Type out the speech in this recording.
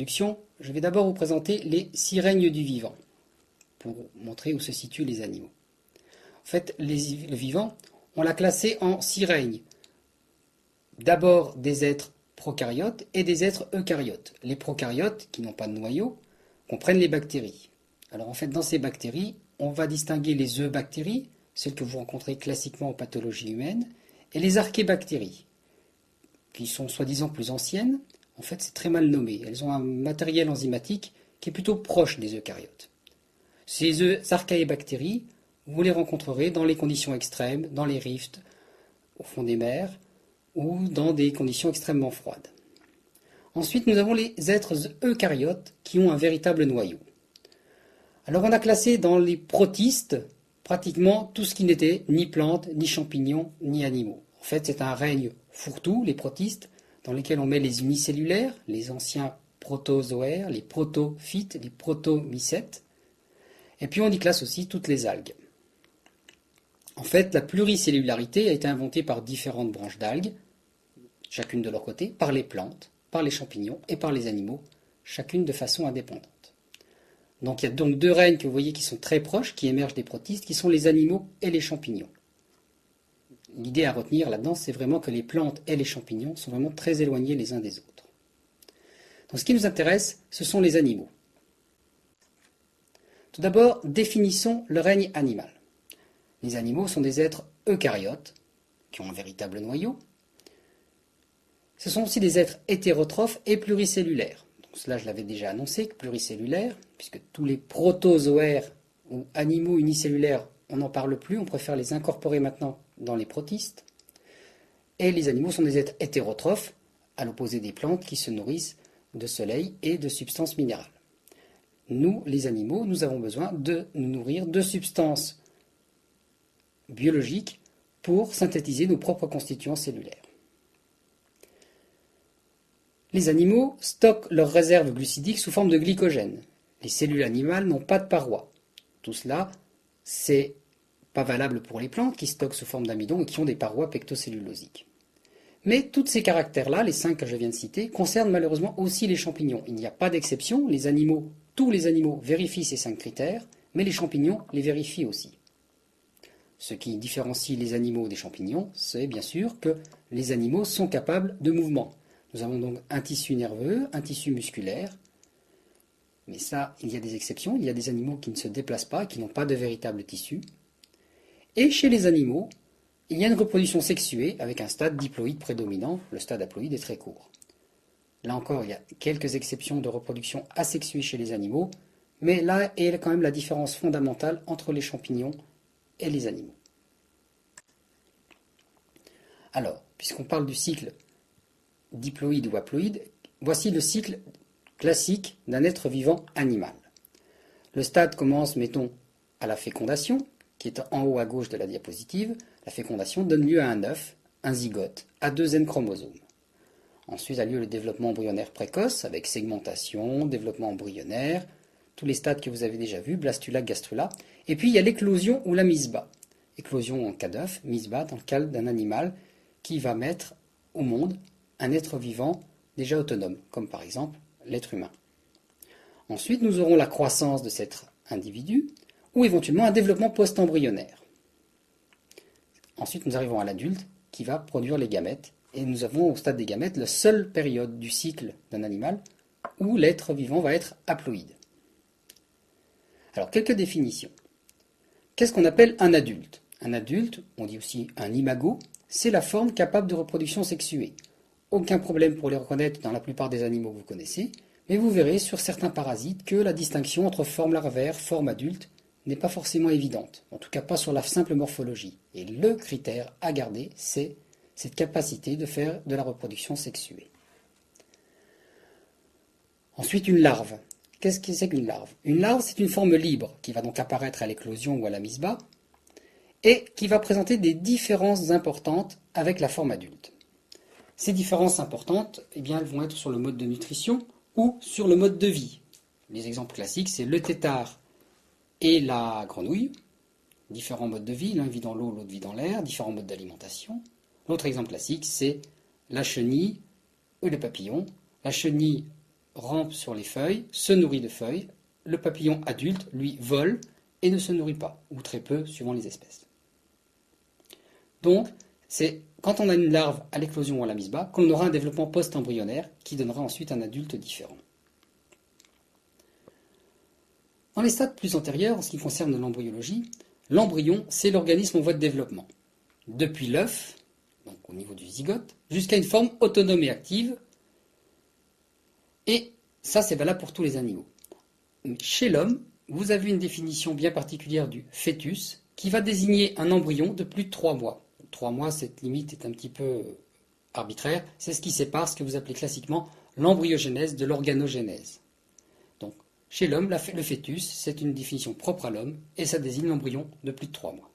reproduction, je vais d'abord vous présenter les 6 règnes du vivant, pour montrer où se situent les animaux. En fait, le vivant, on l'a classé en 6 règnes. D'abord des êtres prokaryotes et des êtres eucaryotes. Les prokaryotes, qui n'ont pas de noyau, comprennent les bactéries. Alors en fait, dans ces bactéries, on va distinguer les eubactéries, celles que vous rencontrez classiquement en pathologie humaine, et les archébactéries, qui sont soi-disant plus anciennes. En fait, c'est très mal nommé. Elles ont un matériel enzymatique qui est plutôt proche des eucaryotes. Ces archéobactéries, vous les rencontrerez dans les conditions extrêmes, dans les rifts, au fond des mers, ou dans des conditions extrêmement froides. Ensuite, nous avons les êtres eucaryotes qui ont un véritable noyau. Alors, on a classé dans les protistes pratiquement tout ce qui n'était ni plantes, ni champignons, ni animaux. En fait, c'est un règne fourre-tout, les protistes, dans lesquels on met les unicellulaires, les anciens protozoaires, les protophytes, les protomycètes, et puis on y classe aussi toutes les algues. En fait, la pluricellularité a été inventée par différentes branches d'algues, chacune de leur côté, par les plantes, par les champignons et par les animaux, chacune de façon indépendante. Donc il y a donc 2 règnes que vous voyez qui sont très proches, qui émergent des protistes, qui sont les animaux et les champignons. L'idée à retenir là-dedans, c'est vraiment que les plantes et les champignons sont vraiment très éloignés les uns des autres. Donc ce qui nous intéresse, ce sont les animaux. Tout d'abord, définissons le règne animal. Les animaux sont des êtres eucaryotes, qui ont un véritable noyau. Ce sont aussi des êtres hétérotrophes et pluricellulaires. Donc cela, je l'avais déjà annoncé, pluricellulaires, puisque tous les protozoaires ou animaux unicellulaires, on n'en parle plus, on préfère les incorporer maintenant dans les protistes. Et les animaux sont des êtres hétérotrophes, à l'opposé des plantes qui se nourrissent de soleil et de substances minérales. Nous, les animaux, nous avons besoin de nous nourrir de substances biologiques pour synthétiser nos propres constituants cellulaires. Les animaux stockent leurs réserves glucidiques sous forme de glycogène. Les cellules animales n'ont pas de parois. Tout cela, c'est pas valable pour les plantes qui stockent sous forme d'amidon et qui ont des parois pectocellulosiques. Mais tous ces caractères-là, les 5 que je viens de citer, concernent malheureusement aussi les champignons. Il n'y a pas d'exception, tous les animaux vérifient ces 5 critères, mais les champignons les vérifient aussi. Ce qui différencie les animaux des champignons, c'est bien sûr que les animaux sont capables de mouvement. Nous avons donc un tissu nerveux, un tissu musculaire, mais ça, il y a des exceptions, il y a des animaux qui ne se déplacent pas, qui n'ont pas de véritable tissu. Et chez les animaux, il y a une reproduction sexuée avec un stade diploïde prédominant, le stade haploïde est très court. Là encore, il y a quelques exceptions de reproduction asexuée chez les animaux, mais là est quand même la différence fondamentale entre les champignons et les animaux. Alors, puisqu'on parle du cycle diploïde ou haploïde, voici le cycle classique d'un être vivant animal. Le stade commence, mettons, à la fécondation, qui est en haut à gauche de la diapositive. La fécondation donne lieu à un œuf, un zygote, à 2 N chromosomes. Ensuite a lieu le développement embryonnaire précoce, avec segmentation, développement embryonnaire, tous les stades que vous avez déjà vus, blastula, gastrula. Et puis il y a l'éclosion ou la mise bas. Éclosion en cas d'œuf, mise bas dans le cas d'un animal qui va mettre au monde un être vivant déjà autonome, comme par exemple l'être humain. Ensuite, nous aurons la croissance de cet individu, ou éventuellement un développement post-embryonnaire. Ensuite, nous arrivons à l'adulte qui va produire les gamètes, et nous avons au stade des gamètes la seule période du cycle d'un animal où l'être vivant va être haploïde. Alors, quelques définitions. Qu'est-ce qu'on appelle un adulte? Un adulte, on dit aussi un imago, c'est la forme capable de reproduction sexuée. Aucun problème pour les reconnaître dans la plupart des animaux que vous connaissez, mais vous verrez sur certains parasites que la distinction entre forme larvaire, forme adulte, n'est pas forcément évidente, en tout cas pas sur la simple morphologie. Et le critère à garder, c'est cette capacité de faire de la reproduction sexuée. Ensuite, une larve. Qu'est-ce que c'est qu'une larve? Une larve, c'est une forme libre qui va donc apparaître à l'éclosion ou à la mise bas et qui va présenter des différences importantes avec la forme adulte. Ces différences importantes, eh bien, elles vont être sur le mode de nutrition ou sur le mode de vie. Les exemples classiques, c'est le tétard et la grenouille. Différents modes de vie, l'un vit dans l'eau, l'autre vit dans l'air, différents modes d'alimentation. L'autre exemple classique, c'est la chenille ou le papillon. La chenille rampe sur les feuilles, se nourrit de feuilles. Le papillon adulte, lui, vole et ne se nourrit pas, ou très peu, suivant les espèces. Donc, c'est quand on a une larve à l'éclosion ou à la mise bas qu'on aura un développement post-embryonnaire qui donnera ensuite un adulte différent. Dans les stades plus antérieurs, en ce qui concerne l'embryologie, l'embryon, c'est l'organisme en voie de développement. Depuis l'œuf, donc au niveau du zygote, jusqu'à une forme autonome et active. Et ça, c'est valable pour tous les animaux. Chez l'homme, vous avez une définition bien particulière du fœtus qui va désigner un embryon de plus de 3 mois. 3 mois, cette limite est un petit peu arbitraire. C'est ce qui sépare ce que vous appelez classiquement l'embryogénèse de l'organogénèse. Donc, chez l'homme, le fœtus, c'est une définition propre à l'homme et ça désigne l'embryon de plus de 3 mois.